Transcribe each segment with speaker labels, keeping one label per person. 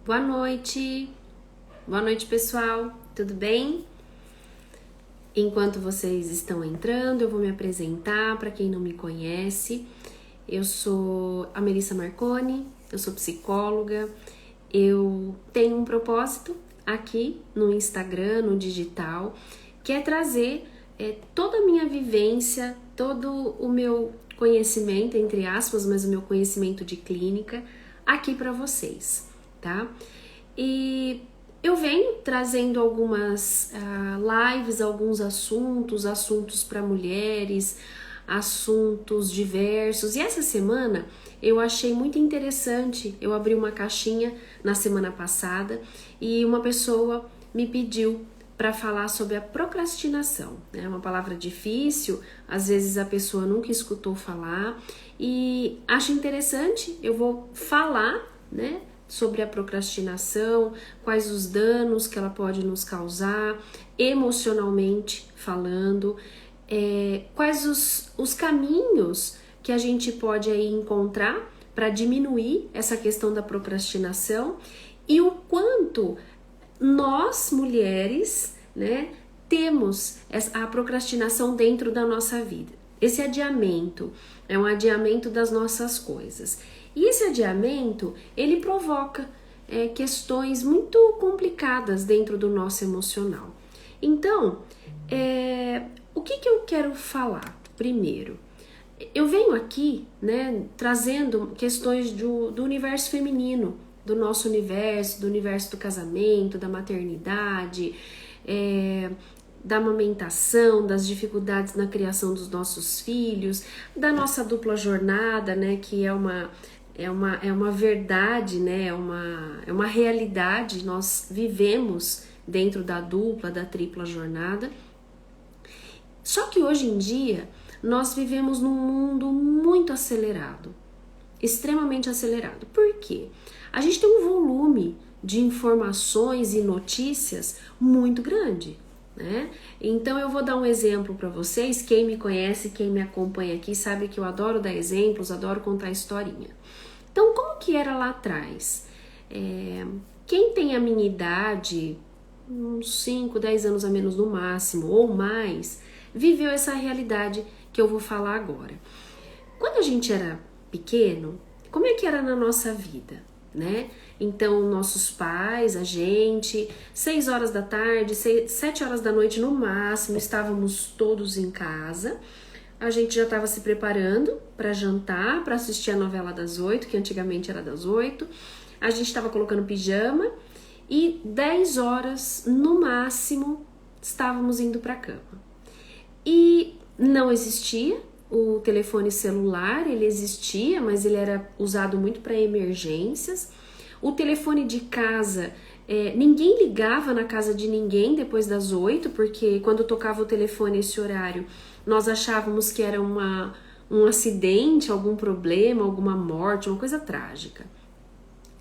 Speaker 1: Boa noite, pessoal, tudo bem? Enquanto vocês estão entrando, eu vou me apresentar para quem não me conhece. Eu sou a Melissa Marconi, eu sou psicóloga, eu tenho um propósito aqui no Instagram, no digital, que é trazer toda a minha vivência, todo o meu conhecimento, entre aspas, mas o meu conhecimento de clínica aqui para vocês, tá? E eu venho trazendo algumas lives, alguns assuntos para mulheres, assuntos diversos. E essa semana eu achei muito interessante. Eu abri uma caixinha na semana passada e uma pessoa me pediu para falar sobre a procrastinação. É uma palavra difícil, às vezes a pessoa nunca escutou falar e acho interessante. Eu vou falar, né, sobre a procrastinação, quais os danos que ela pode nos causar, emocionalmente falando, quais os caminhos que a gente pode aí encontrar para diminuir essa questão da procrastinação e o quanto nós, mulheres, né, temos a procrastinação dentro da nossa vida. Esse adiamento é um adiamento das nossas coisas. E esse adiamento, ele provoca questões muito complicadas dentro do nosso emocional. Então, o que eu quero falar primeiro? Eu venho aqui, né, trazendo questões do universo feminino, do nosso universo, do universo do casamento, da maternidade, da amamentação, das dificuldades na criação dos nossos filhos, da nossa dupla jornada, né, que é uma verdade, né, é uma realidade, nós vivemos dentro da dupla, da tripla jornada. Só que hoje em dia, nós vivemos num mundo muito acelerado, extremamente acelerado. Por quê? A gente tem um volume de informações e notícias muito grande, né? Então eu vou dar um exemplo para vocês. Quem me conhece, quem me acompanha aqui sabe que eu adoro dar exemplos, adoro contar historinha. Então, como que era lá atrás? Quem tem a minha idade, uns 5, 10 anos a menos no máximo, ou mais, viveu essa realidade que eu vou falar agora. Quando a gente era pequeno, como é que era na nossa vida, né? Então, nossos pais, a gente, 6 horas da tarde, 7 horas da noite no máximo, estávamos todos em casa. A gente já estava se preparando para jantar, para assistir a novela das 8, que antigamente era das 8. A gente estava colocando pijama e 10 horas no máximo estávamos indo para a cama. E não existia o telefone celular, ele existia, mas ele era usado muito para emergências. O telefone de casa, ninguém ligava na casa de ninguém depois das 8, porque quando tocava o telefone esse horário, nós achávamos que era um acidente, algum problema, alguma morte, uma coisa trágica.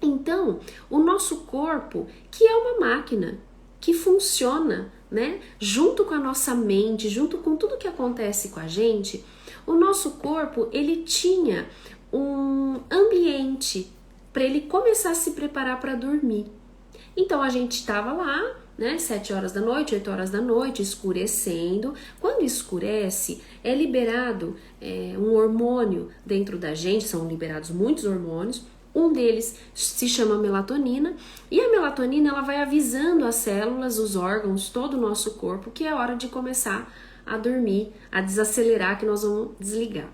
Speaker 1: Então, o nosso corpo, que é uma máquina, que funciona, né, junto com a nossa mente, junto com tudo que acontece com a gente, o nosso corpo, ele tinha um ambiente para ele começar a se preparar para dormir. Então, a gente estava lá, né, 7 horas da noite, 8 horas da noite, escurecendo. Quando escurece, é liberado um hormônio dentro da gente, são liberados muitos hormônios. Um deles se chama melatonina, e a melatonina ela vai avisando as células, os órgãos, todo o nosso corpo que é hora de começar a dormir, a desacelerar, que nós vamos desligar.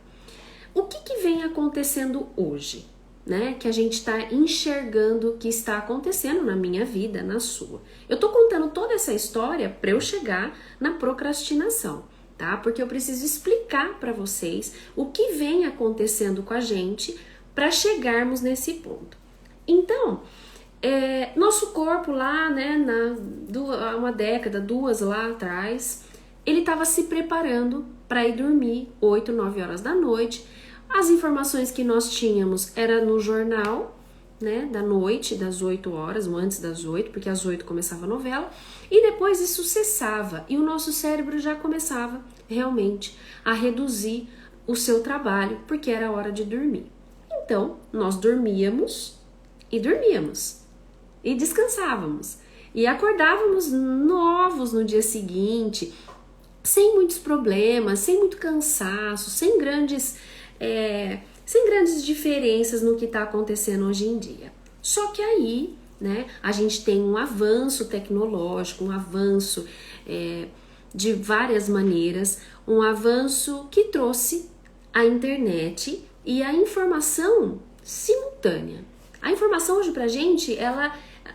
Speaker 1: O que vem acontecendo hoje, né? Que a gente está enxergando que está acontecendo na minha vida, na sua. Eu tô contando toda essa história para eu chegar na procrastinação, tá? Porque eu preciso explicar para vocês o que vem acontecendo com a gente para chegarmos nesse ponto. Então, nosso corpo lá, né, uma década, 2 lá atrás, ele estava se preparando para ir dormir 8, 9 horas da noite. As informações que nós tínhamos era no jornal, né, da noite, das 8 horas, ou antes das 8, porque às 8 começava a novela, e depois isso cessava, e o nosso cérebro já começava realmente a reduzir o seu trabalho, porque era hora de dormir. Então, nós dormíamos e dormíamos. e descansávamos. E acordávamos novos no dia seguinte, sem muitos problemas, sem muito cansaço, sem grandes diferenças no que está acontecendo hoje em dia. Só que aí, né, a gente tem um avanço tecnológico, um avanço de várias maneiras, um avanço que trouxe a internet e a informação simultânea. A informação hoje pra gente,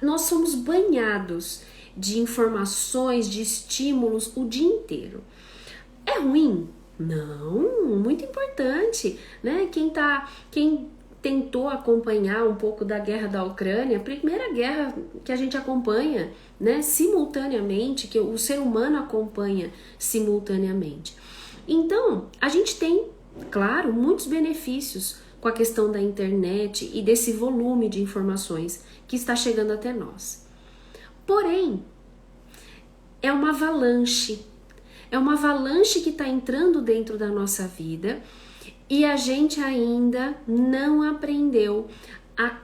Speaker 1: nós somos banhados de informações, de estímulos o dia inteiro. É ruim? Não, muito importante, né? Quem tentou acompanhar um pouco da guerra da Ucrânia, a primeira guerra que a gente acompanha, né, simultaneamente, que o ser humano acompanha simultaneamente. Então, a gente tem, claro, muitos benefícios com a questão da internet e desse volume de informações que está chegando até nós. Porém, é uma avalanche que está entrando dentro da nossa vida e a gente ainda não aprendeu a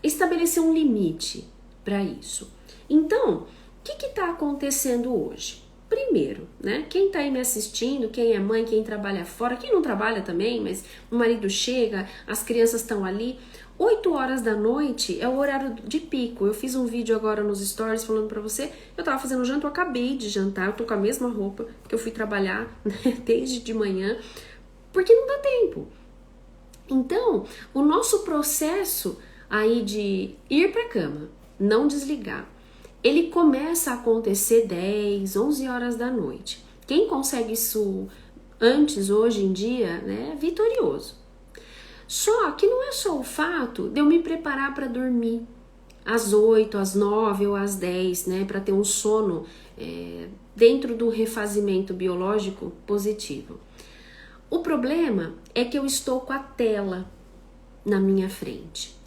Speaker 1: estabelecer um limite para isso. Então, o que está acontecendo hoje? Primeiro, né? Quem tá aí me assistindo, quem é mãe, quem trabalha fora, quem não trabalha também, mas o marido chega, as crianças estão ali. 8 horas da noite é o horário de pico. Eu fiz um vídeo agora nos stories falando pra você, eu tava fazendo janta, eu acabei de jantar, eu tô com a mesma roupa que eu fui trabalhar, né, desde de manhã, porque não dá tempo. Então, o nosso processo aí de ir pra cama, não desligar, ele começa a acontecer 10, 11 horas da noite. Quem consegue isso antes, hoje em dia, né, é vitorioso. Só que não é só o fato de eu me preparar para dormir às 8, às 9 ou às 10, né, para ter um sono dentro do refazimento biológico positivo. O problema é que eu estou com a tela na minha frente.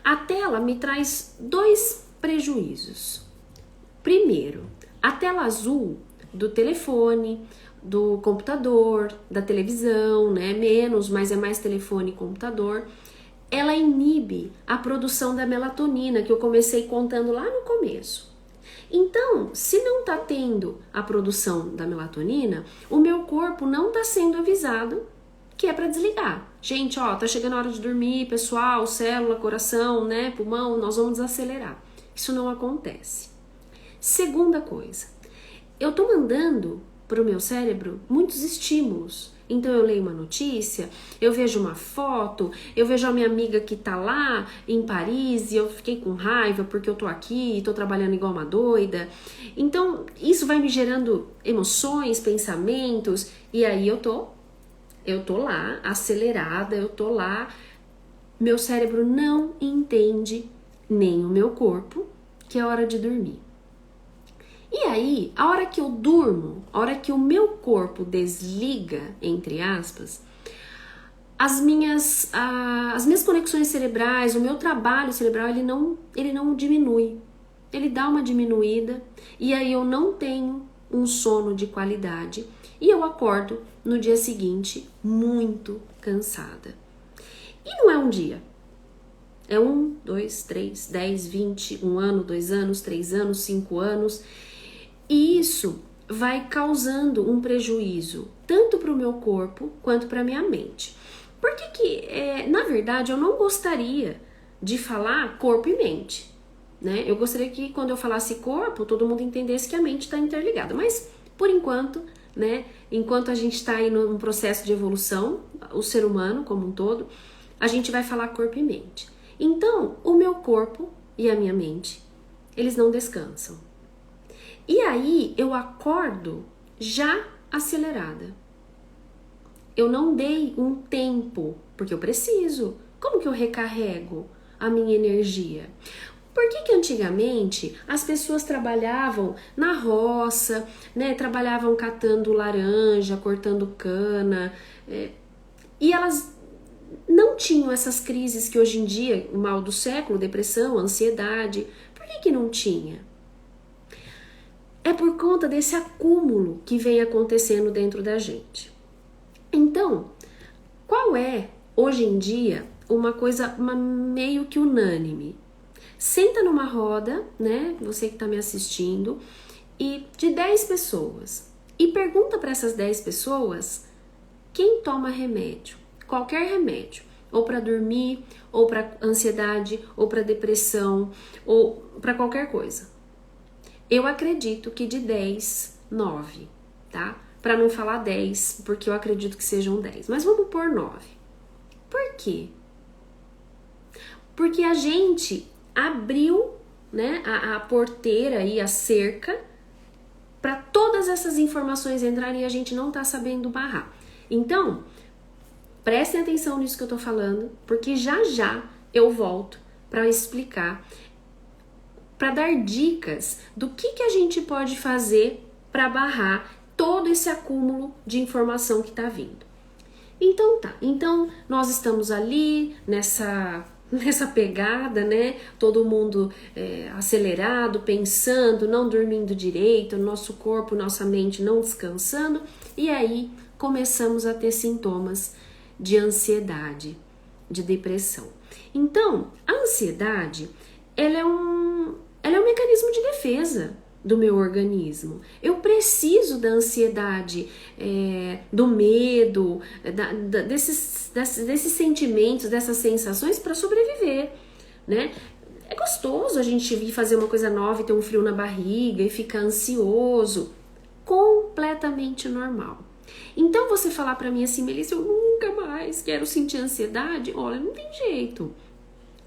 Speaker 1: A tela me traz 2 prejuízos. Primeiro, a tela azul do telefone, do computador, da televisão, né? Menos, mas é mais telefone e computador. Ela inibe a produção da melatonina, que eu comecei contando lá no começo. Então, se não tá tendo a produção da melatonina, o meu corpo não tá sendo avisado que é para desligar. Gente, ó, tá chegando a hora de dormir, pessoal, célula, coração, né, pulmão, nós vamos desacelerar. Isso não acontece. Segunda coisa, eu tô mandando pro meu cérebro muitos estímulos. Então eu leio uma notícia, eu vejo uma foto, eu vejo a minha amiga que tá lá em Paris e eu fiquei com raiva porque eu tô aqui e tô trabalhando igual uma doida. Então isso vai me gerando emoções, pensamentos e aí eu tô lá acelerada, eu tô lá, meu cérebro não entende, nem o meu corpo, que é hora de dormir. E aí, a hora que eu durmo, a hora que o meu corpo desliga, entre aspas, as minhas conexões cerebrais, o meu trabalho cerebral, ele não diminui. Ele dá uma diminuída e aí eu não tenho um sono de qualidade e eu acordo no dia seguinte muito cansada. E não é um dia. É 1, 2, 3, 10, 20, 1 ano, 2 anos, 3 anos, 5 anos. E isso vai causando um prejuízo tanto para o meu corpo quanto para a minha mente. Por que na verdade, eu não gostaria de falar corpo e mente, né? Eu gostaria que quando eu falasse corpo, todo mundo entendesse que a mente está interligada. Mas, por enquanto, né? Enquanto a gente está aí num processo de evolução, o ser humano como um todo, a gente vai falar corpo e mente. Então, o meu corpo e a minha mente, eles não descansam. E aí eu acordo já acelerada. Eu não dei um tempo, porque eu preciso. Como que eu recarrego a minha energia? Por que antigamente as pessoas trabalhavam na roça, né? Trabalhavam catando laranja, cortando cana, e elas não tinham essas crises que hoje em dia, o mal do século, depressão, ansiedade. Por que não tinha? É por conta desse acúmulo que vem acontecendo dentro da gente. Então, qual é, hoje em dia, uma coisa meio que unânime, Senta numa roda, né? Você que está me assistindo, e de 10 pessoas. E pergunta para essas 10 pessoas quem toma remédio, qualquer remédio, ou para dormir, ou para ansiedade, ou para depressão, ou para qualquer coisa. Eu acredito que de 10, 9, tá? Para não falar 10, porque eu acredito que sejam 10, mas vamos pôr 9. Por quê? Porque a gente abriu, né, a porteira e a cerca para todas essas informações entrarem e a gente não tá sabendo barrar. Então, prestem atenção nisso que eu tô falando, porque já já eu volto para explicar, para dar dicas do que a gente pode fazer para barrar todo esse acúmulo de informação que tá vindo. Então tá, então nós estamos ali nessa pegada, né? Todo mundo acelerado, pensando, não dormindo direito, nosso corpo, nossa mente não descansando, e aí começamos a ter sintomas de ansiedade, de depressão. Então, a ansiedade, ela é um mecanismo de defesa do meu organismo. Eu preciso da ansiedade, do medo, desses sentimentos, dessas sensações para sobreviver, né? É gostoso a gente vir fazer uma coisa nova e ter um frio na barriga e ficar ansioso. Completamente normal. Então você falar para mim assim, Melissa, eu nunca mais quero sentir ansiedade, olha, não tem jeito.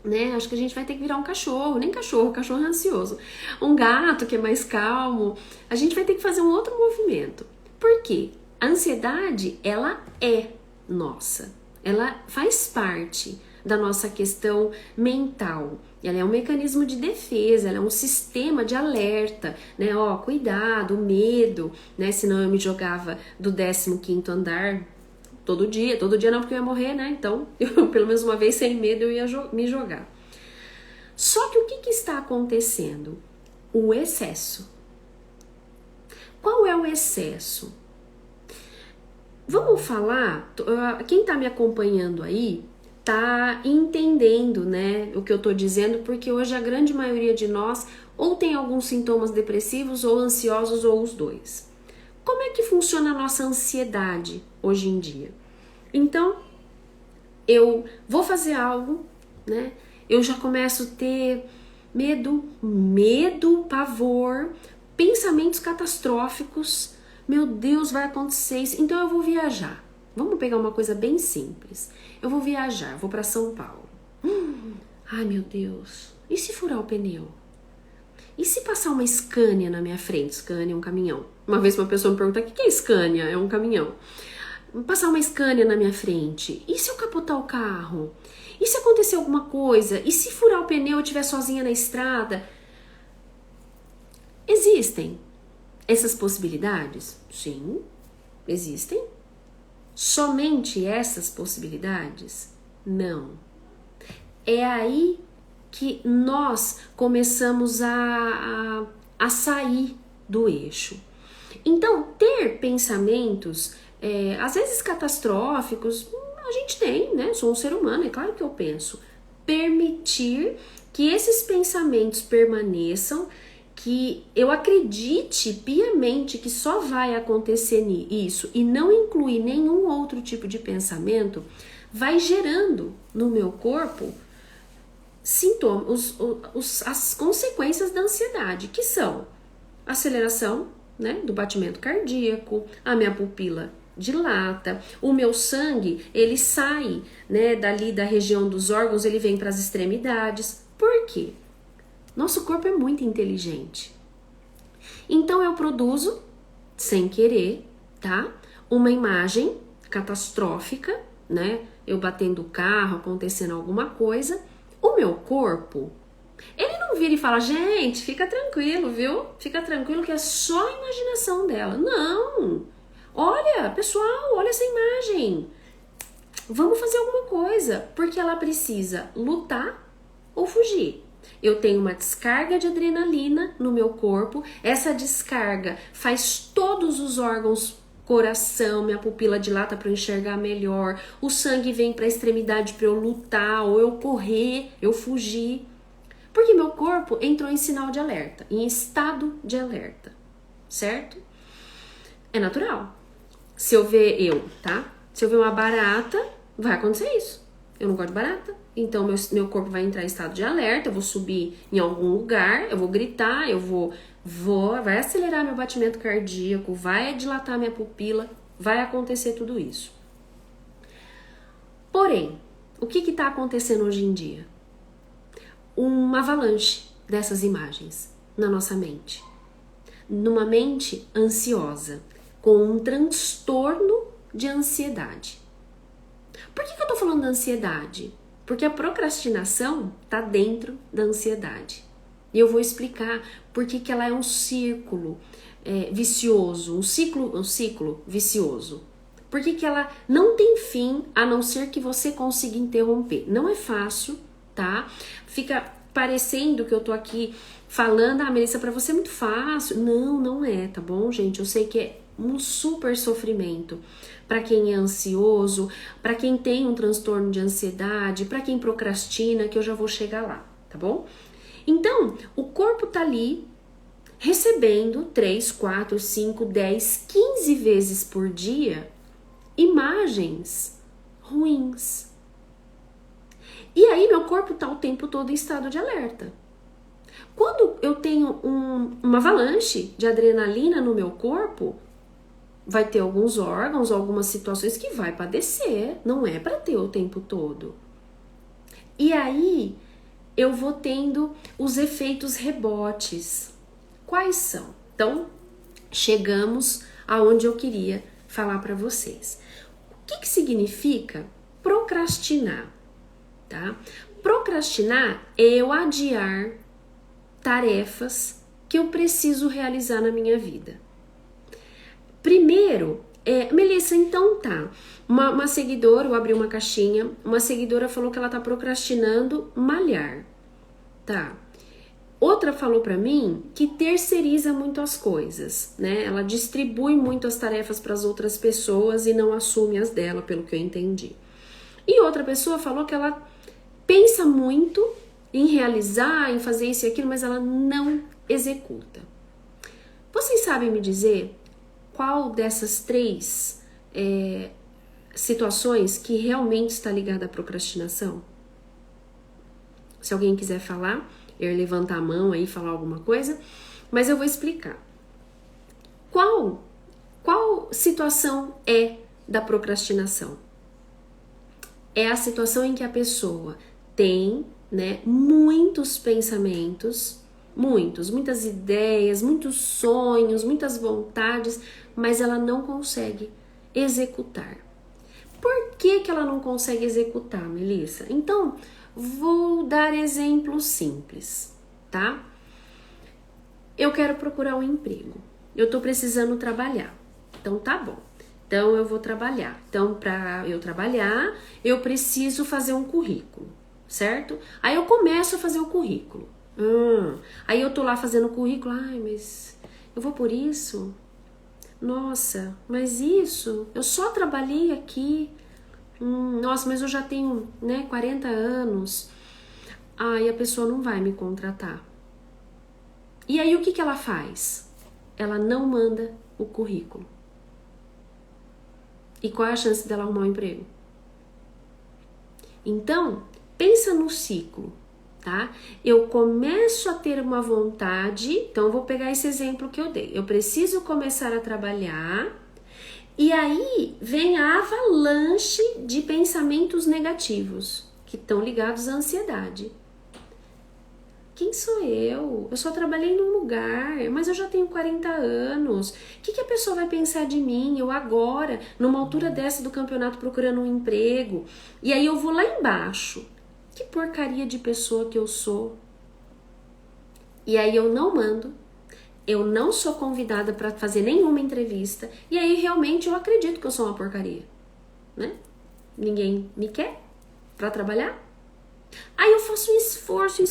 Speaker 1: Né? Acho que a gente vai ter que virar um cachorro, nem cachorro é ansioso. Um gato que é mais calmo. A gente vai ter que fazer um outro movimento. Por quê? A ansiedade, ela é nossa. Ela faz parte da nossa questão mental. Ela é um mecanismo de defesa, ela é um sistema de alerta, né? Ó, cuidado, medo, né? Senão eu me jogava do 15º andar todo dia não, porque eu ia morrer, né? Então, eu, pelo menos uma vez sem medo, eu ia me jogar. Só que o que está acontecendo? O excesso. Qual é o excesso? Vamos falar, quem tá me acompanhando aí tá entendendo, né, o que eu tô dizendo, porque hoje a grande maioria de nós ou tem alguns sintomas depressivos ou ansiosos ou os dois. Como é que funciona a nossa ansiedade hoje em dia? Então, eu vou fazer algo, né? Eu já começo a ter medo, pavor, pensamentos catastróficos. Meu Deus, vai acontecer isso. Então eu vou viajar. Vamos pegar uma coisa bem simples. Eu vou viajar, vou para São Paulo. Ai, meu Deus. E se furar o pneu? E se passar uma Scania na minha frente? Scania é um caminhão. Uma vez uma pessoa me perguntou, o que é Scania? É um caminhão. Passar uma Scania na minha frente. E se eu capotar o carro? E se acontecer alguma coisa? E se furar o pneu e eu estiver sozinha na estrada? Existem essas possibilidades? Sim, existem. Somente essas possibilidades? Não. É aí que nós começamos a sair do eixo. Então, ter pensamentos, às vezes catastróficos, a gente tem, né? Sou um ser humano, é claro que eu penso. Permitir que esses pensamentos permaneçam, que eu acredite piamente que só vai acontecer isso e não incluir nenhum outro tipo de pensamento, vai gerando no meu corpo sintomas, as consequências da ansiedade, que são aceleração, né, do batimento cardíaco, a minha pupila dilata, o meu sangue, ele sai, né, dali da região dos órgãos, ele vem para as extremidades. Por quê? Nosso corpo é muito inteligente. Então eu produzo, sem querer, tá, uma imagem catastrófica, né, eu batendo o carro, acontecendo alguma coisa. O meu corpo, ele não vira e fala, gente, fica tranquilo, viu? Fica tranquilo que é só a imaginação dela. Não! Olha, pessoal, olha essa imagem. Vamos fazer alguma coisa, porque ela precisa lutar ou fugir. Eu tenho uma descarga de adrenalina no meu corpo, essa descarga faz todos os órgãos, coração, minha pupila dilata para eu enxergar melhor, o sangue vem para a extremidade para eu lutar, ou eu correr, eu fugir. Porque meu corpo entrou em sinal de alerta, em estado de alerta, certo? É natural. Se eu ver Se eu ver uma barata, vai acontecer isso. Eu não gosto de barata, então meu corpo vai entrar em estado de alerta, eu vou subir em algum lugar, eu vou gritar, vai acelerar meu batimento cardíaco, vai dilatar minha pupila, vai acontecer tudo isso. Porém, o que está acontecendo hoje em dia? Uma avalanche dessas imagens na nossa mente. Numa mente ansiosa, com um transtorno de ansiedade. Por que eu tô falando da ansiedade? Porque a procrastinação tá dentro da ansiedade. E eu vou explicar por que ela é um círculo vicioso, um ciclo vicioso. Por que ela não tem fim, a não ser que você consiga interromper. Não é fácil, tá? Fica parecendo que eu tô aqui falando, Melissa, pra você é muito fácil. Não, não é, tá bom, gente? Eu sei que é um super sofrimento para quem é ansioso, para quem tem um transtorno de ansiedade, para quem procrastina, que eu já vou chegar lá, tá bom? Então, o corpo tá ali recebendo 3, 4, 5, 10, 15 vezes por dia imagens ruins. E aí meu corpo tá o tempo todo em estado de alerta. Quando eu tenho uma avalanche de adrenalina no meu corpo, vai ter alguns órgãos, algumas situações que vai padecer, não é para ter o tempo todo. E aí eu vou tendo os efeitos rebotes. Quais são? Então, chegamos aonde eu queria falar para vocês. O que significa procrastinar? Tá? Procrastinar é eu adiar tarefas que eu preciso realizar na minha vida. Primeiro, Melissa, então tá. Uma seguidora, eu abri uma caixinha, uma seguidora falou que ela tá procrastinando malhar. Tá. Outra falou pra mim que terceiriza muito as coisas, né? Ela distribui muito as tarefas para as outras pessoas e não assume as dela, pelo que eu entendi. E outra pessoa falou que ela pensa muito em realizar, em fazer isso e aquilo, mas ela não executa. Vocês sabem me dizer qual dessas três situações que realmente está ligada à procrastinação? Se alguém quiser falar, eu levantar a mão aí e falar alguma coisa, mas eu vou explicar. Qual situação é da procrastinação? É a situação em que a pessoa tem, né, muitos pensamentos, muitas ideias, muitos sonhos, muitas vontades, mas ela não consegue executar. Por que ela não consegue executar, Melissa? Então, vou dar exemplos simples, tá? Eu quero procurar um emprego. Eu tô precisando trabalhar. Então, tá bom. Então, eu vou trabalhar. Então, para eu trabalhar, eu preciso fazer um currículo, certo? Aí eu começo a fazer o currículo. Aí eu tô lá fazendo o currículo. Ai, mas eu vou por isso? Nossa, mas isso? Eu só trabalhei aqui. Nossa, mas eu já tenho, 40 anos. Aí a pessoa não vai me contratar. E aí o que ela faz? Ela não manda o currículo. E qual é a chance dela arrumar um emprego? Então, pensa no ciclo, tá? Eu começo a ter uma vontade, então eu vou pegar esse exemplo que eu dei. Eu preciso começar a trabalhar. E aí vem a avalanche de pensamentos negativos que estão ligados à ansiedade. Quem sou eu? Eu só trabalhei num lugar, mas eu já tenho 40 anos. O que a pessoa vai pensar de mim? Eu agora, numa altura dessa do campeonato, procurando um emprego. E aí eu vou lá embaixo. Que porcaria de pessoa que eu sou. E aí eu não mando. Eu não sou convidada para fazer nenhuma entrevista. E aí, realmente, eu acredito que eu sou uma porcaria. Né? Ninguém me quer para trabalhar. Aí eu faço um esforço,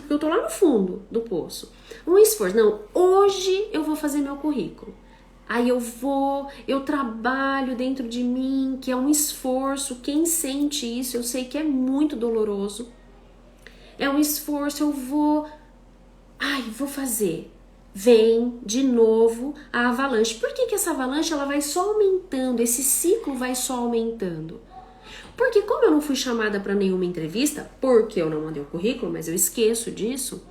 Speaker 1: porque eu tô lá no fundo do poço. Um esforço. Não, hoje eu vou fazer meu currículo. Aí eu trabalho dentro de mim, que é um esforço. Quem sente isso, eu sei que é muito doloroso. é um esforço, eu vou fazer. Vem de novo a avalanche. Por que essa avalanche ela vai só aumentando? Esse ciclo vai só aumentando. Porque como eu não fui chamada para nenhuma entrevista, porque eu não mandei o currículo, mas eu esqueço disso,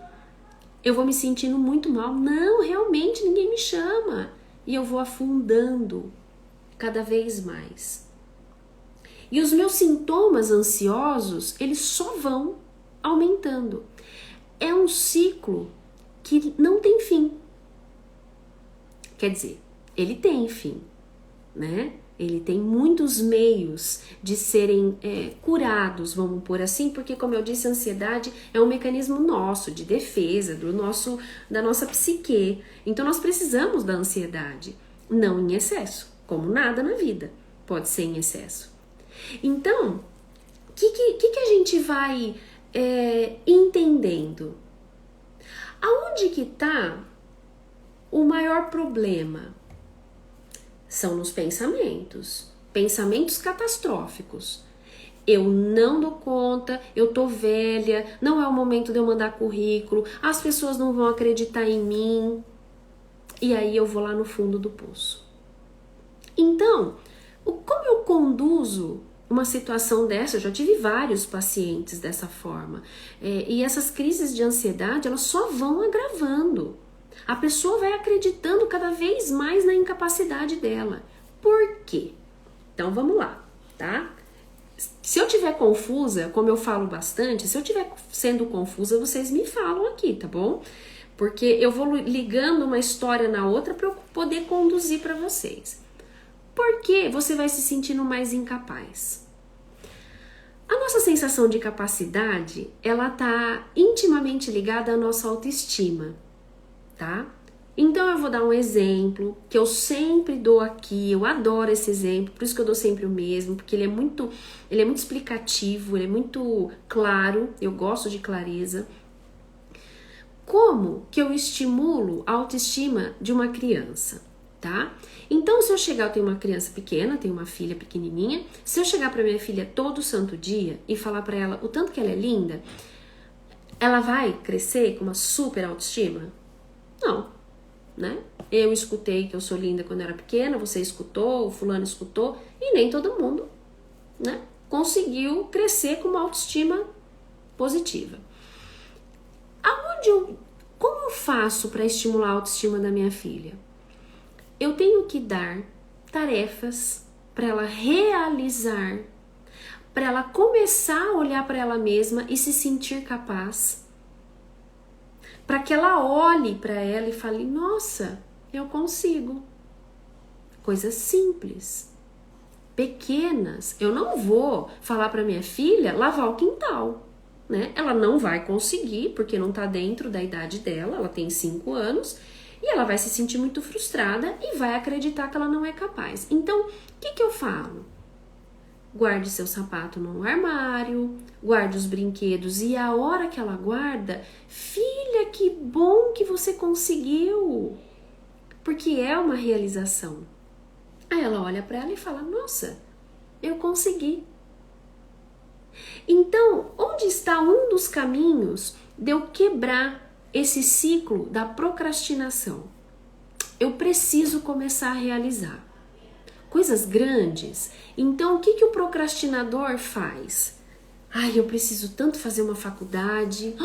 Speaker 1: eu vou me sentindo muito mal. Não, realmente ninguém me chama. E eu vou afundando cada vez mais. E os meus sintomas ansiosos, eles só vão aumentando. É um ciclo que não tem fim. Quer dizer, ele tem fim, né? Ele tem muitos meios de serem curados, vamos pôr assim, porque, como eu disse, a ansiedade é um mecanismo nosso, de defesa, da nossa psique. Então, nós precisamos da ansiedade, não em excesso, como nada na vida pode ser em excesso. Então, o que a gente vai entendendo? Aonde que está o maior problema? São nos pensamentos catastróficos. Eu não dou conta, eu tô velha, não é o momento de eu mandar currículo, as pessoas não vão acreditar em mim. E aí eu vou lá no fundo do poço. Então, como eu conduzo uma situação dessa? Eu já tive vários pacientes dessa forma. E essas crises de ansiedade, elas só vão agravando. A pessoa vai acreditando cada vez mais na incapacidade dela. Por quê? Então vamos lá, tá? Se eu estiver confusa, como eu falo bastante, se eu estiver sendo confusa, vocês me falam aqui, tá bom? Porque eu vou ligando uma história na outra para eu poder conduzir para vocês. Por que você vai se sentindo mais incapaz? A nossa sensação de capacidade, ela tá intimamente ligada à nossa autoestima, tá? Então eu vou dar um exemplo que eu sempre dou aqui, eu adoro esse exemplo, por isso que eu dou sempre o mesmo, porque ele é muito explicativo, ele é muito claro, eu gosto de clareza. Como que eu estimulo a autoestima de uma criança, tá? Então, se eu chegar, eu tenho uma criança pequena, tenho uma filha pequenininha, se eu chegar para minha filha todo santo dia e falar para ela o tanto que ela é linda, ela vai crescer com uma super autoestima? Não, né? Eu escutei que eu sou linda quando eu era pequena, você escutou, o fulano escutou, e nem todo mundo, né, conseguiu crescer com uma autoestima positiva. Como eu faço para estimular a autoestima da minha filha? Eu tenho que dar tarefas para ela realizar, para ela começar a olhar para ela mesma e se sentir capaz, para que ela olhe para ela e fale: nossa, eu consigo. Coisas simples, pequenas. Eu não vou falar para minha filha lavar o quintal, né? Ela não vai conseguir, porque não está dentro da idade dela, ela tem 5 anos, e ela vai se sentir muito frustrada e vai acreditar que ela não é capaz. Então, o que eu falo? Guarde seu sapato no armário, guarde os brinquedos, e a hora que ela guarda, filha, que bom que você conseguiu, porque é uma realização. Aí ela olha para ela e fala: nossa, eu consegui. Então, onde está um dos caminhos de eu quebrar esse ciclo da procrastinação? Eu preciso começar a realizar coisas grandes. Então, o que o procrastinador faz? Ai, eu preciso tanto fazer uma faculdade.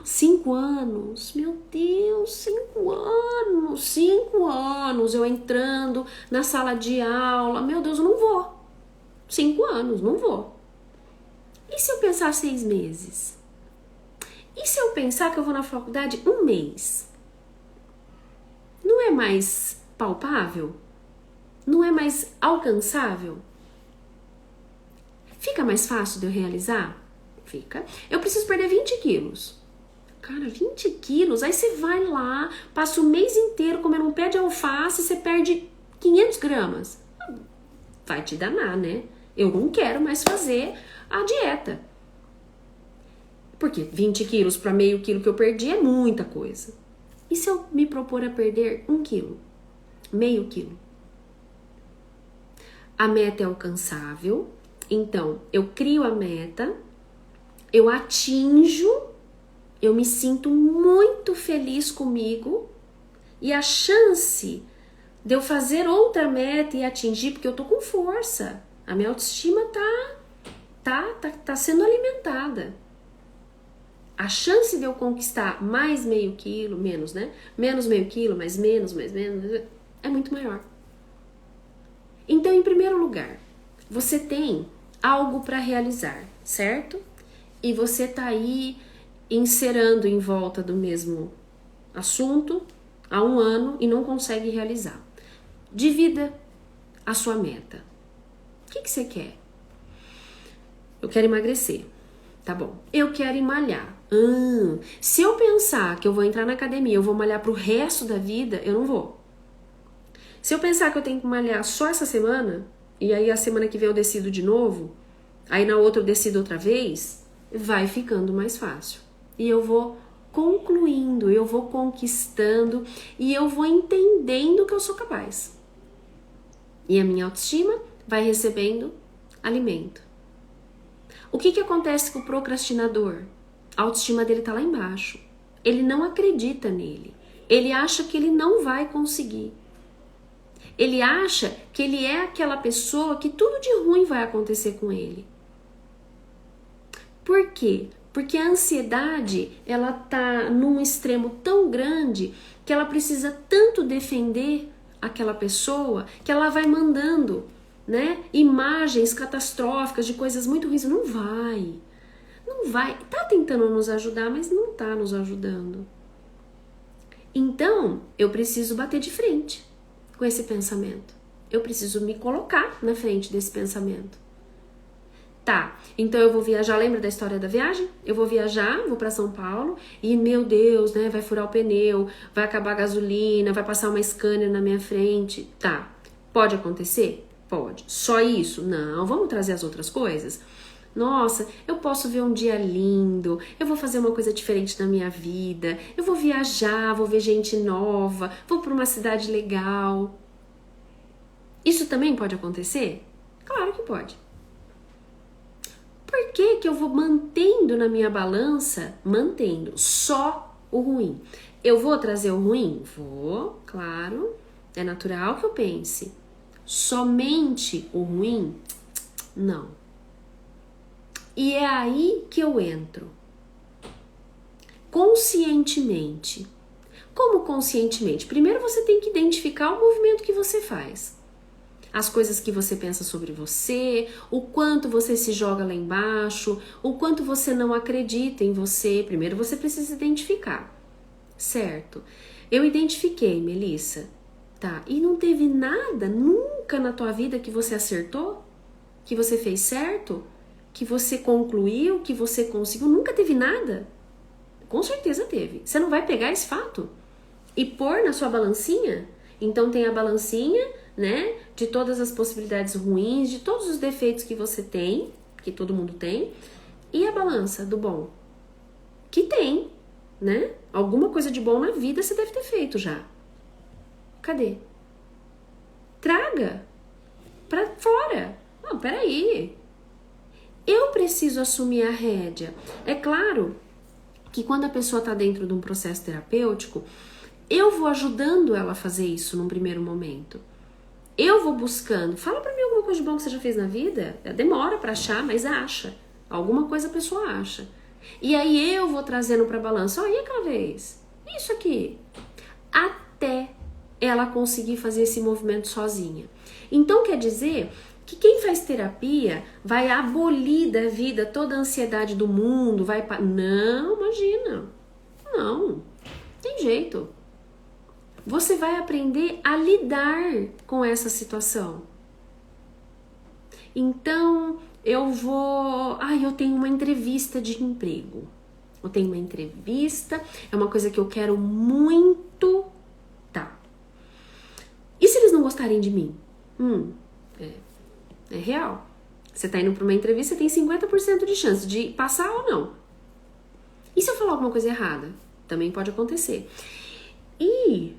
Speaker 1: 5 anos, meu Deus, 5 anos, 5 anos eu entrando na sala de aula. Meu Deus, eu não vou. 5 anos, não vou. E se eu pensar 6 meses? E se eu pensar que eu vou na faculdade 1 mês? Não é mais palpável? Não é mais alcançável? Fica mais fácil de eu realizar? Fica. Eu preciso perder 20 quilos. Cara, 20 quilos? Aí você vai lá, passa o mês inteiro comendo um pé de alface, você perde 500 gramas. Vai te danar, né? Eu não quero mais fazer a dieta. Porque 20 quilos para meio quilo que eu perdi é muita coisa. E se eu me propor a perder 1 quilo? Meio quilo? A meta é alcançável. Então, eu crio a meta, eu atinjo eu me sinto muito feliz comigo e a chance de eu fazer outra meta e atingir, porque eu tô com força, a minha autoestima tá sendo alimentada. A chance de eu conquistar mais meio quilo, menos, né? Menos meio quilo, mais menos, é muito maior. Então, em primeiro lugar, você tem algo para realizar, certo? E você tá aí encerando em volta do mesmo assunto há 1 ano e não consegue realizar. Divida a sua meta. O que você quer? Eu quero emagrecer. Tá bom. Eu quero malhar. Se eu pensar que eu vou entrar na academia, eu vou malhar pro resto da vida, eu não vou. Se eu pensar que eu tenho que malhar só essa semana, e aí a semana que vem eu decido de novo, aí na outra eu decido outra vez, vai ficando mais fácil. E eu vou concluindo, eu vou conquistando e eu vou entendendo que eu sou capaz. E a minha autoestima vai recebendo alimento. O que acontece com o procrastinador? A autoestima dele tá lá embaixo. Ele não acredita nele. Ele acha que ele não vai conseguir. Ele acha que ele é aquela pessoa que tudo de ruim vai acontecer com ele. Por quê? Porque a ansiedade, ela tá num extremo tão grande que ela precisa tanto defender aquela pessoa que ela vai mandando, né, imagens catastróficas de coisas muito ruins. Não vai. Tá tentando nos ajudar, mas não tá nos ajudando. Então, eu preciso bater de frente com esse pensamento. Eu preciso me colocar na frente desse pensamento. Tá, então eu vou viajar, lembra da história da viagem? Eu vou viajar, vou pra São Paulo e, meu Deus, né, vai furar o pneu, vai acabar a gasolina, vai passar uma Scania na minha frente. Tá, pode acontecer? Pode. Só isso? Não, vamos trazer as outras coisas? Nossa, eu posso ver um dia lindo, eu vou fazer uma coisa diferente na minha vida, eu vou viajar, vou ver gente nova, vou pra uma cidade legal. Isso também pode acontecer? Claro que pode. Por que eu vou mantendo na minha balança, só o ruim? Eu vou trazer o ruim? Vou, claro, é natural que eu pense. Somente o ruim? Não. E é aí que eu entro. Conscientemente. Como conscientemente? Primeiro você tem que identificar o movimento que você faz. As coisas que você pensa sobre você, o quanto você se joga lá embaixo, o quanto você não acredita em você. Primeiro você precisa identificar, certo? Eu identifiquei, Melissa, tá? E não teve nada, nunca na tua vida que você acertou? Que você fez certo? Que você concluiu? Que você conseguiu? Nunca teve nada? Com certeza teve. Você não vai pegar esse fato e pôr na sua balancinha? Então tem a balancinha, né, de todas as possibilidades ruins, de todos os defeitos que você tem, que todo mundo tem, e a balança do bom, que tem, né? Alguma coisa de bom na vida você deve ter feito já. Cadê? Traga pra fora. Não, peraí. Eu preciso assumir a rédea. É claro que quando a pessoa tá dentro de um processo terapêutico, eu vou ajudando ela a fazer isso num primeiro momento. Eu vou buscando. Fala pra mim alguma coisa de bom que você já fez na vida. Demora pra achar, mas acha. Alguma coisa a pessoa acha. E aí eu vou trazendo pra balança. Ó, e aquela vez? Isso aqui. Até ela conseguir fazer esse movimento sozinha. Então quer dizer que quem faz terapia vai abolir da vida toda a ansiedade do mundo, Não, imagina. Não. Tem jeito. Você vai aprender a lidar com essa situação. Então, eu tenho uma entrevista de emprego. Eu tenho uma entrevista, é uma coisa que eu quero muito. Tá. E se eles não gostarem de mim? É real. Você tá indo pra uma entrevista, você tem 50% de chance de passar ou não. E se eu falar alguma coisa errada? Também pode acontecer. E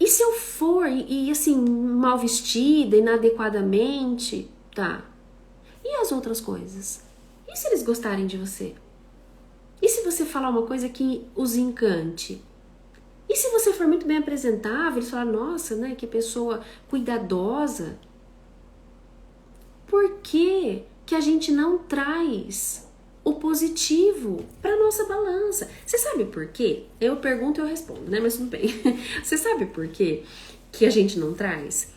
Speaker 1: se eu for, assim, mal vestida, inadequadamente, tá? E as outras coisas? E se eles gostarem de você? E se se você falar uma coisa que os encante? E se você for muito bem apresentável, eles falam, nossa, né, que pessoa cuidadosa. Por que que a gente não traz o positivo para nossa balança? Você sabe por quê? Eu pergunto e eu respondo, né? Mas tudo bem. Você sabe por quê que a gente não traz?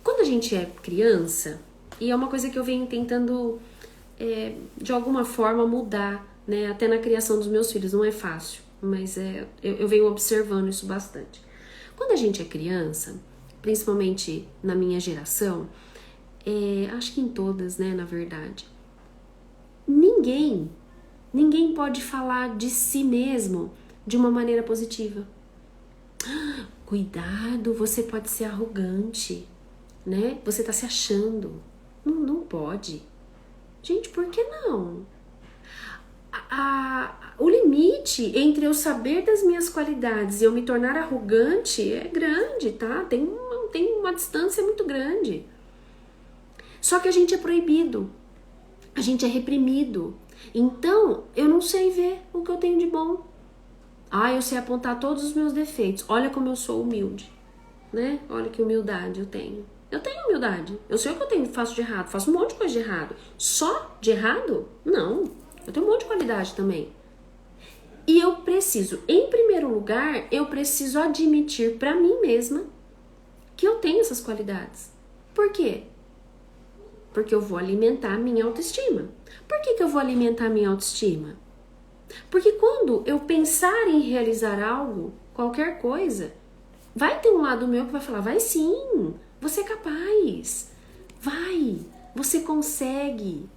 Speaker 1: Quando a gente é criança, e é uma coisa que eu venho tentando, de alguma forma, mudar, né? Até na criação dos meus filhos, não é fácil, mas eu venho observando isso bastante. Quando a gente é criança, principalmente na minha geração, acho que em todas, né, na verdade, ninguém pode falar de si mesmo de uma maneira positiva. Cuidado, você pode ser arrogante, né? Você tá se achando. Não pode. Gente, por que não? O limite entre eu saber das minhas qualidades e eu me tornar arrogante é grande, tá? Tem uma distância muito grande. Só que a gente é proibido, a gente é reprimido. Então, eu não sei ver o que eu tenho de bom. Eu sei apontar todos os meus defeitos. Olha como eu sou humilde, né? Olha que humildade eu tenho. Eu tenho humildade. Eu sei o que eu faço de errado. Faço um monte de coisa de errado. Só de errado? Não. Eu tenho um monte de qualidade também. E eu preciso, em primeiro lugar, eu preciso admitir pra mim mesma que eu tenho essas qualidades. Por quê? Porque eu vou alimentar a minha autoestima. Por que eu vou alimentar a minha autoestima? Porque quando eu pensar em realizar algo, qualquer coisa, vai ter um lado meu que vai falar, vai sim, você é capaz, vai, você consegue.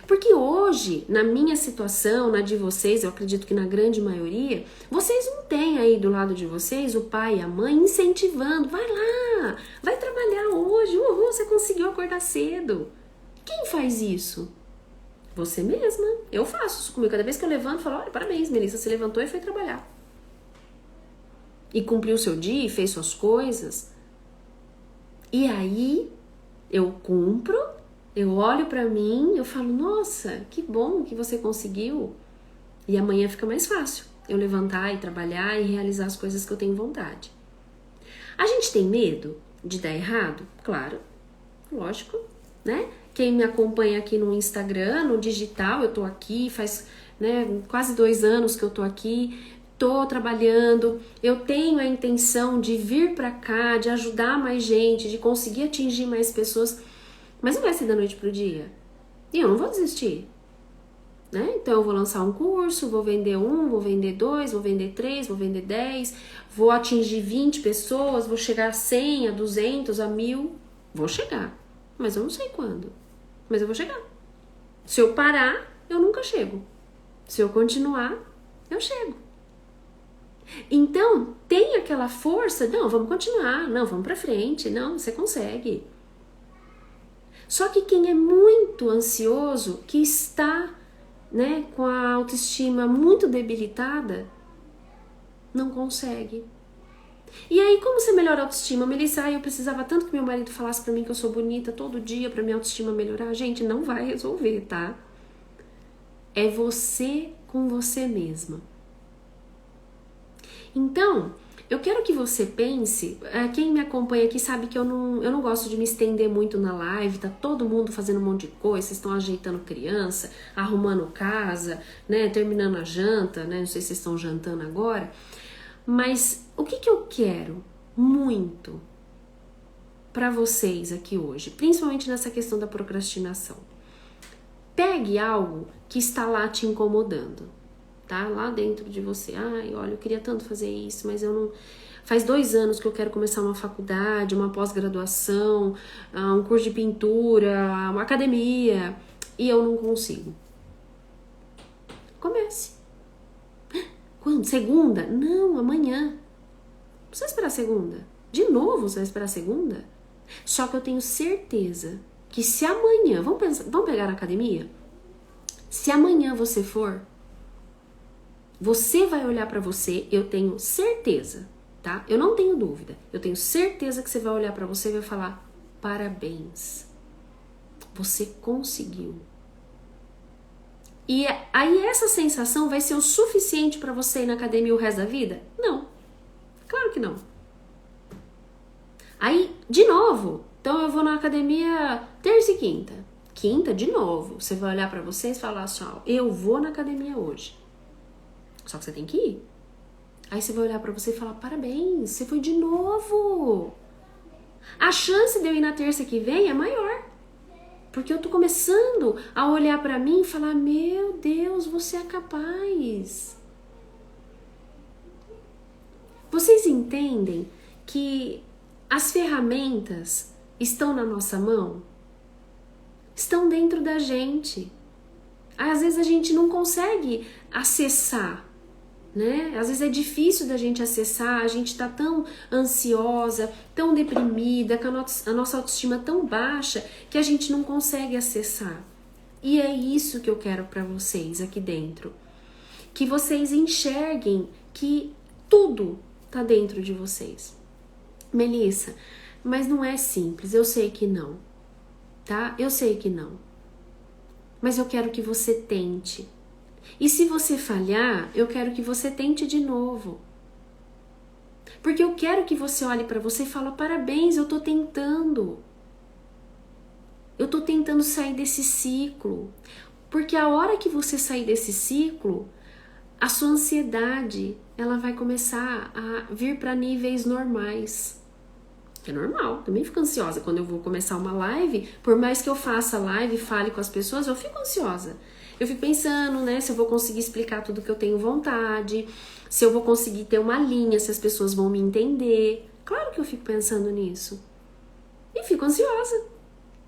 Speaker 1: Porque hoje, na minha situação, na de vocês, eu acredito que na grande maioria, vocês não têm aí do lado de vocês o pai e a mãe incentivando, vai lá, vai trabalhar hoje, você conseguiu acordar cedo. Quem faz isso? Você mesma. Eu faço isso comigo. Cada vez que eu levanto, eu falo, olha, parabéns, Melissa, você levantou e foi trabalhar. E cumpriu o seu dia, e fez suas coisas. E aí, eu cumpro, eu olho pra mim, eu falo, nossa, que bom que você conseguiu. E amanhã fica mais fácil eu levantar e trabalhar e realizar as coisas que eu tenho vontade. A gente tem medo de dar errado? Claro, lógico, né? Quem me acompanha aqui no Instagram, no digital, eu tô aqui, faz, né, quase 2 anos que eu tô aqui, tô trabalhando, eu tenho a intenção de vir pra cá, de ajudar mais gente, de conseguir atingir mais pessoas, mas não vai ser da noite pro dia. E eu não vou desistir, né? Então eu vou lançar um curso, vou vender 1, vou vender 2, vou vender 3, vou vender 10, vou atingir 20 pessoas, vou chegar a 100, a 200, a 1000, vou chegar, mas eu não sei quando. Mas eu vou chegar. Se eu parar, eu nunca chego. Se eu continuar, eu chego. Então, tem aquela força, não, vamos continuar, não, vamos pra frente, não, você consegue. Só que quem é muito ansioso, que está, né, com a autoestima muito debilitada, não consegue. E aí, como você melhora a autoestima? Melissa, eu precisava tanto que meu marido falasse pra mim que eu sou bonita todo dia pra minha autoestima melhorar. Gente, não vai resolver, tá? É você com você mesma. Então, eu quero que você pense, quem me acompanha aqui sabe que eu não gosto de me estender muito na live, tá todo mundo fazendo um monte de coisa, vocês estão ajeitando criança, arrumando casa, né, terminando a janta, né, não sei se vocês estão jantando agora. Mas o que eu quero muito para vocês aqui hoje, principalmente nessa questão da procrastinação? Pegue algo que está lá te incomodando, tá? Lá dentro de você. Olha, eu queria tanto fazer isso, mas eu não... Faz 2 anos que eu quero começar uma faculdade, uma pós-graduação, um curso de pintura, uma academia, e eu não consigo. Comece. Quando? Segunda? Não, amanhã. Não precisa esperar segunda. De novo você vai esperar segunda? Só que eu tenho certeza que se amanhã... Vamos pegar a academia? Se amanhã você for, você vai olhar pra você, eu tenho certeza, tá? Eu não tenho dúvida. Eu tenho certeza que você vai olhar pra você e vai falar, parabéns. Você conseguiu. E aí essa sensação vai ser o suficiente para você ir na academia o resto da vida? Não. Claro que não. Aí, de novo, então eu vou na academia terça e quinta. Quinta, de novo, você vai olhar para você e falar assim, ó, eu vou na academia hoje. Só que você tem que ir. Aí você vai olhar para você e falar, parabéns, você foi de novo. A chance de eu ir na terça que vem é maior. Porque eu tô começando a olhar para mim e falar, meu Deus, você é capaz. Vocês entendem que as ferramentas estão na nossa mão? Estão dentro da gente. Às vezes a gente não consegue acessar, né? Às vezes é difícil da gente acessar, a gente tá tão ansiosa, tão deprimida, com a nossa autoestima tão baixa que a gente não consegue acessar. E é isso que eu quero para vocês aqui dentro. Que vocês enxerguem que tudo tá dentro de vocês. Melissa, mas não é simples, eu sei que não, tá? Eu sei que não. Mas eu quero que você tente. E se você falhar, eu quero que você tente de novo. Porque eu quero que você olhe para você e fale, parabéns, eu tô tentando. Eu tô tentando sair desse ciclo. Porque a hora que você sair desse ciclo, a sua ansiedade, ela vai começar a vir para níveis normais. É normal, também fico ansiosa quando eu vou começar uma live. Por mais que eu faça live e fale com as pessoas, eu fico ansiosa. Eu fico pensando, né, se eu vou conseguir explicar tudo que eu tenho vontade, se eu vou conseguir ter uma linha, se as pessoas vão me entender. Claro que eu fico pensando nisso. E fico ansiosa.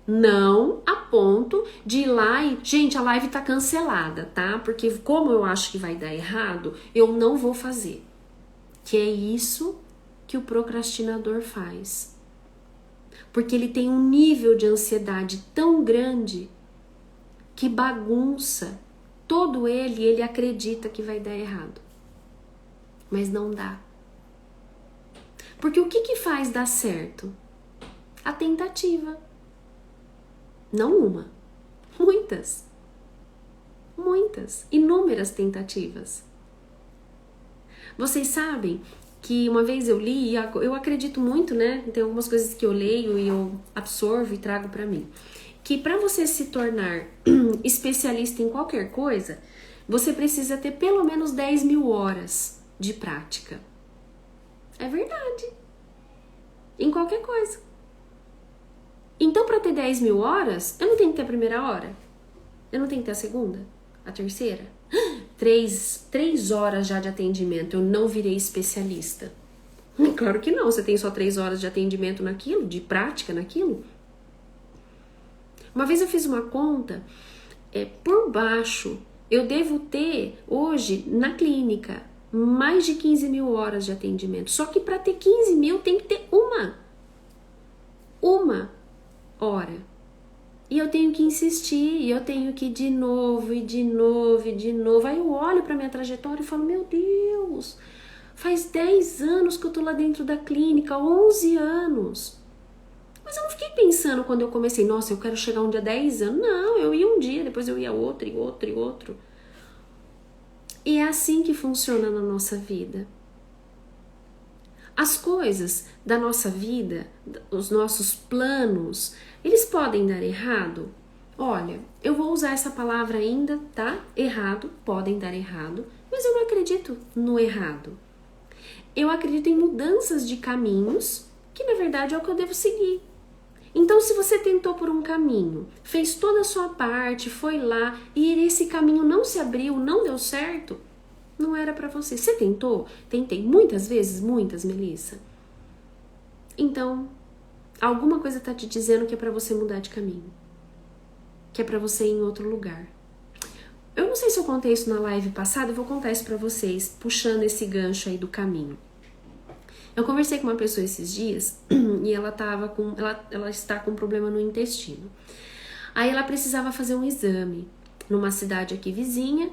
Speaker 1: Não a ponto de ir lá e... Gente, a live tá cancelada, tá? Porque como eu acho que vai dar errado, eu não vou fazer. Que é isso que o procrastinador faz. Porque ele tem um nível de ansiedade tão grande que bagunça todo ele e ele acredita que vai dar errado. Mas não dá. Porque o que faz dar certo? A tentativa. Não uma. Muitas. Muitas. Inúmeras tentativas. Vocês sabem que uma vez eu li, e eu acredito muito, né? Tem algumas coisas que eu leio e eu absorvo e trago pra mim. Que para você se tornar especialista em qualquer coisa, você precisa ter pelo menos 10 mil horas de prática. É verdade. Em qualquer coisa. Então, para ter 10 mil horas, eu não tenho que ter a primeira hora? Eu não tenho que ter a segunda? A terceira? 3 horas já de atendimento, eu não virei especialista. Claro que não, você tem só 3 horas de atendimento naquilo, de prática naquilo. Uma vez eu fiz uma conta, por baixo, eu devo ter hoje na clínica mais de 15 mil horas de atendimento. Só que para ter 15 mil tem que ter uma hora. E eu tenho que insistir, e eu tenho que ir de novo, e de novo, e de novo. Aí eu olho pra minha trajetória e falo, meu Deus, faz 10 anos que eu tô lá dentro da clínica, 11 anos. Mas eu não fiquei pensando quando eu comecei, nossa, eu quero chegar um dia 10 anos. Não, eu ia um dia, depois eu ia outro, e outro, e outro. E é assim que funciona na nossa vida. As coisas da nossa vida, os nossos planos, eles podem dar errado? Olha, eu vou usar essa palavra ainda, tá? Errado, podem dar errado, mas eu não acredito no errado. Eu acredito em mudanças de caminhos, que na verdade é o que eu devo seguir. Então, se você tentou por um caminho, fez toda a sua parte, foi lá, e esse caminho não se abriu, não deu certo, não era pra você. Você tentou? Tentei muitas vezes, muitas, Melissa. Então, alguma coisa tá te dizendo que é pra você mudar de caminho. Que é pra você ir em outro lugar. Eu não sei se eu contei isso na live passada, eu vou contar isso pra vocês, puxando esse gancho aí do caminho. Eu conversei com uma pessoa esses dias e ela está com um problema no intestino. Aí ela precisava fazer um exame numa cidade aqui vizinha.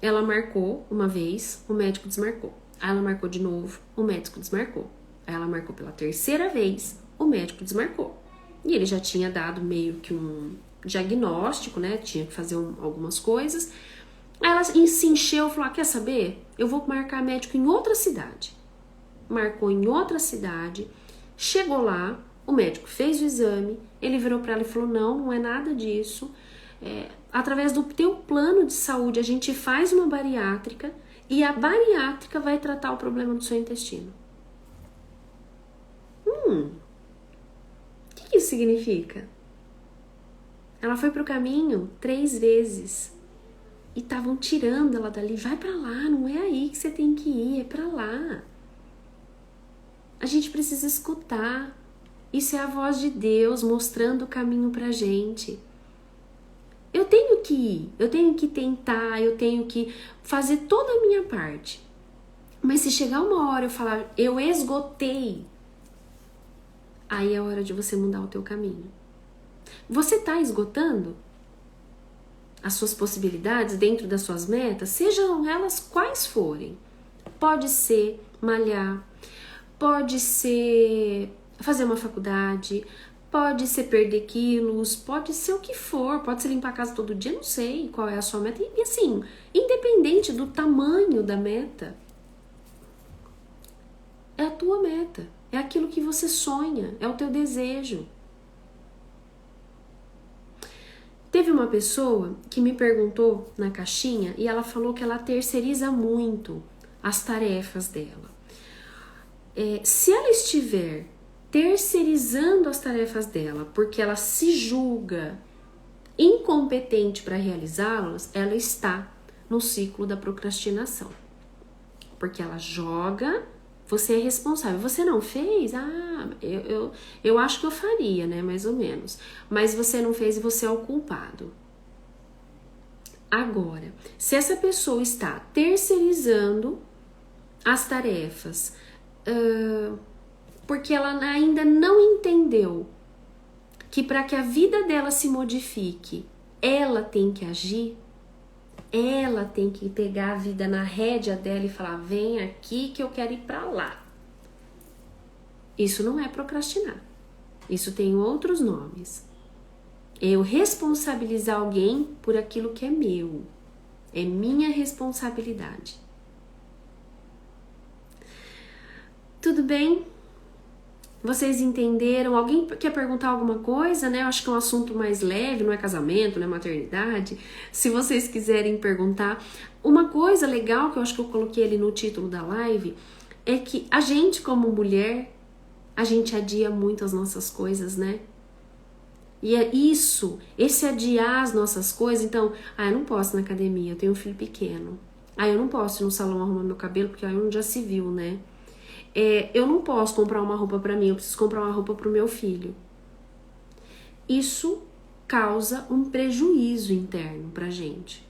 Speaker 1: Ela marcou uma vez, o médico desmarcou. Aí ela marcou de novo, o médico desmarcou. Aí ela marcou pela terceira vez, o médico desmarcou. E ele já tinha dado meio que um diagnóstico, né? Tinha que fazer algumas coisas. Aí ela se encheu e falou, quer saber? Eu vou marcar médico em outra cidade. Marcou em outra cidade, chegou lá, o médico fez o exame, ele virou para ela e falou, não é nada disso. Através do teu plano de saúde, a gente faz uma bariátrica e a bariátrica vai tratar o problema do seu intestino. O que isso significa? Ela foi pro caminho 3 vezes e estavam tirando ela dali. Vai pra lá, não é aí que você tem que ir, é pra lá. A gente precisa escutar. Isso é a voz de Deus mostrando o caminho pra gente. Eu tenho que ir, eu tenho que tentar, eu tenho que fazer toda a minha parte. Mas se chegar uma hora eu falar, eu esgotei, aí é hora de você mudar o teu caminho. Você tá esgotando as suas possibilidades dentro das suas metas, sejam elas quais forem. Pode ser malhar, pode ser fazer uma faculdade, pode ser perder quilos, pode ser o que for, pode ser limpar a casa todo dia, não sei qual é a sua meta. E assim, independente do tamanho da meta, é a tua meta, é aquilo que você sonha, é o teu desejo. Teve uma pessoa que me perguntou na caixinha e ela falou que ela terceiriza muito as tarefas dela. Se ela estiver terceirizando as tarefas dela porque ela se julga incompetente para realizá-las, ela está no ciclo da procrastinação. Porque ela joga, você é responsável. Você não fez? Eu acho que eu faria, né? Mais ou menos. Mas você não fez e você é o culpado. Agora, se essa pessoa está terceirizando as tarefas, porque ela ainda não entendeu que para que a vida dela se modifique, ela tem que agir, ela tem que pegar a vida na rédea dela e falar, vem aqui que eu quero ir para lá. Isso não é procrastinar. Isso tem outros nomes. Eu responsabilizar alguém por aquilo que é meu. É minha responsabilidade. Tudo bem? Vocês entenderam? Alguém quer perguntar alguma coisa, né? Eu acho que é um assunto mais leve, não é casamento, não é maternidade. Se vocês quiserem perguntar. Uma coisa legal que eu acho que eu coloquei ali no título da live é que a gente, como mulher, a gente adia muito as nossas coisas, né? E é isso, esse adiar as nossas coisas. Então, eu não posso ir na academia, eu tenho um filho pequeno. Eu não posso ir no salão arrumar meu cabelo, porque aí já se viu, né? Eu não posso comprar uma roupa pra mim, eu preciso comprar uma roupa pro meu filho. Isso causa um prejuízo interno pra gente.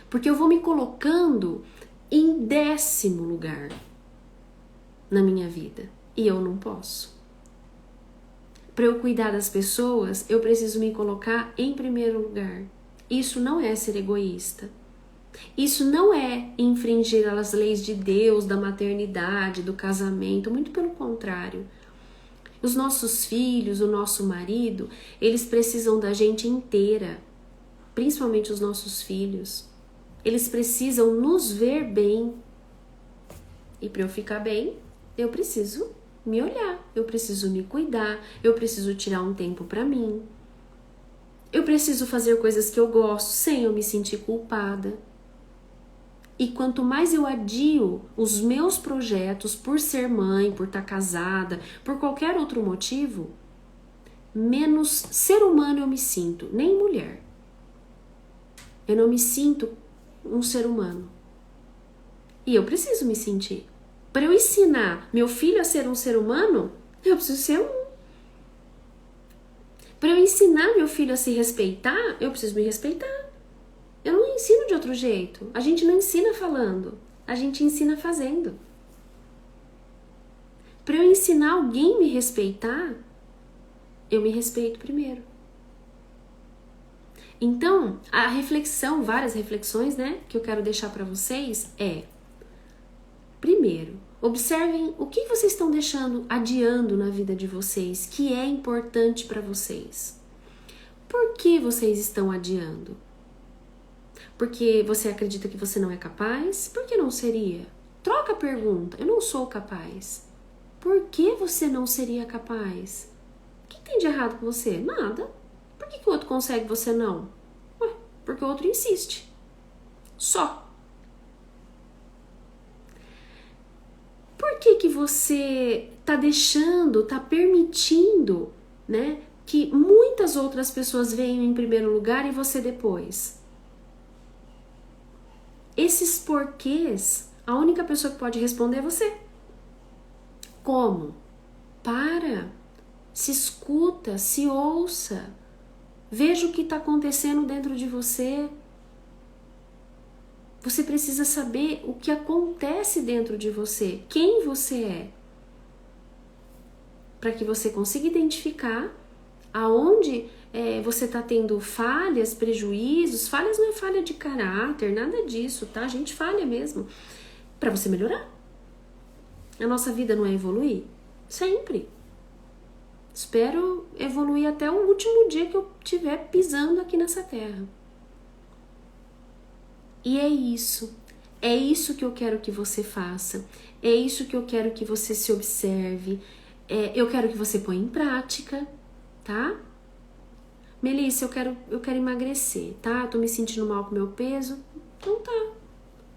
Speaker 1: Porque eu vou me colocando em 10º lugar na minha vida. E eu não posso. Para eu cuidar das pessoas, eu preciso me colocar em primeiro lugar. Isso não é ser egoísta. Isso não é infringir as leis de Deus, da maternidade, do casamento, muito pelo contrário. Os nossos filhos, o nosso marido, eles precisam da gente inteira, principalmente os nossos filhos. Eles precisam nos ver bem. E para eu ficar bem, eu preciso me olhar, eu preciso me cuidar, eu preciso tirar um tempo para mim. Eu preciso fazer coisas que eu gosto sem eu me sentir culpada. E quanto mais eu adio os meus projetos por ser mãe, por estar casada, por qualquer outro motivo, menos ser humano eu me sinto, nem mulher. Eu não me sinto um ser humano. E eu preciso me sentir. Para eu ensinar meu filho a ser um ser humano, eu preciso ser um. Para eu ensinar meu filho a se respeitar, eu preciso me respeitar. Eu não ensino de outro jeito. A gente não ensina falando, a gente ensina fazendo. Para eu ensinar alguém a me respeitar, eu me respeito primeiro. Então, a reflexão, várias reflexões, né, que eu quero deixar para vocês primeiro, observem o que vocês estão adiando na vida de vocês, que é importante para vocês. Por que vocês estão adiando? Porque você acredita que você não é capaz? Por que não seria? Troca a pergunta. Eu não sou capaz. Por que você não seria capaz? O que tem de errado com você? Nada. Por que o outro consegue e você não? Ué, porque o outro insiste. Só. Por que você tá permitindo, né, que muitas outras pessoas venham em primeiro lugar e você depois? Esses porquês, a única pessoa que pode responder é você. Como? Se escuta, se ouça, veja o que está acontecendo dentro de você. Você precisa saber o que acontece dentro de você, quem você é, para que você consiga identificar aonde você está tendo falhas, prejuízos. Falhas não é falha de caráter, nada disso, tá? A gente falha mesmo, para você melhorar. A nossa vida não é evoluir? Sempre. Espero evoluir até o último dia que eu estiver pisando aqui nessa terra. E é isso que eu quero que você faça, é isso que eu quero que você se observe, eu quero que você ponha em prática, tá? Melissa, eu quero emagrecer, tá? Tô me sentindo mal com o meu peso, então tá.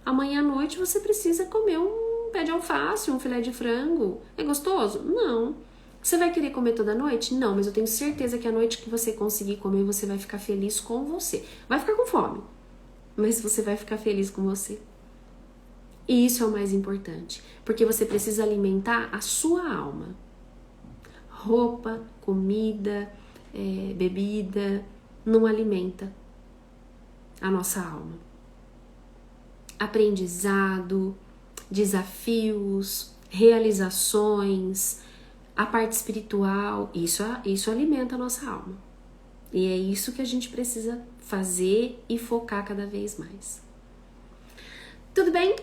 Speaker 1: Amanhã à noite você precisa comer um pé de alface, um filé de frango. É gostoso? Não. Você vai querer comer toda noite? Não, mas eu tenho certeza que a noite que você conseguir comer, você vai ficar feliz com você. Vai ficar com fome, mas você vai ficar feliz com você. E isso é o mais importante, porque você precisa alimentar a sua alma. Roupa, comida, bebida, não alimenta a nossa alma. Aprendizado, desafios, realizações, a parte espiritual, isso alimenta a nossa alma. E é isso que a gente precisa fazer e focar cada vez mais. Tudo bem?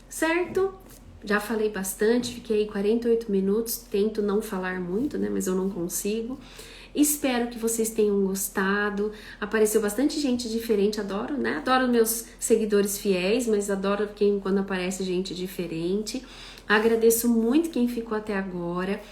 Speaker 1: Certo? Já falei bastante, fiquei 48 minutos, tento não falar muito, né? Mas eu não consigo. Espero que vocês tenham gostado. Apareceu bastante gente diferente, adoro, né? Adoro meus seguidores fiéis, mas adoro quando aparece gente diferente. Agradeço muito quem ficou até agora.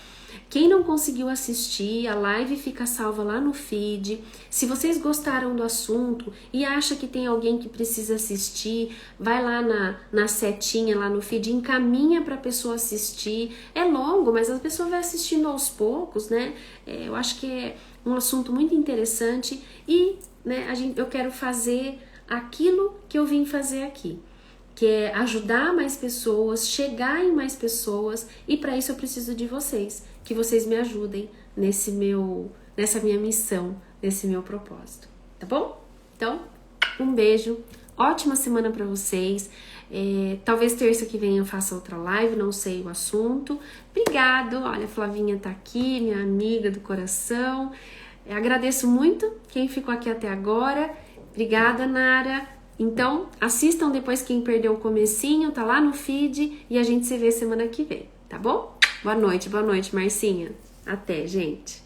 Speaker 1: Quem não conseguiu assistir, a live fica salva lá no feed. Se vocês gostaram do assunto e acha que tem alguém que precisa assistir, vai lá na setinha lá no feed, encaminha para a pessoa assistir. É longo, mas a pessoa vai assistindo aos poucos, né? Eu acho que é um assunto muito interessante e, né, eu quero fazer aquilo que eu vim fazer aqui, que é ajudar mais pessoas, chegar em mais pessoas, e para isso eu preciso de vocês, que vocês me ajudem nessa minha missão, nesse meu propósito, tá bom? Então, um beijo, ótima semana para vocês, talvez terça que vem eu faça outra live, não sei o assunto. Obrigado, olha, a Flavinha tá aqui, minha amiga do coração, agradeço muito quem ficou aqui até agora, obrigada, Nara. Então, assistam depois quem perdeu o comecinho, tá lá no feed, e a gente se vê semana que vem, tá bom? Boa noite, Marcinha. Até, gente.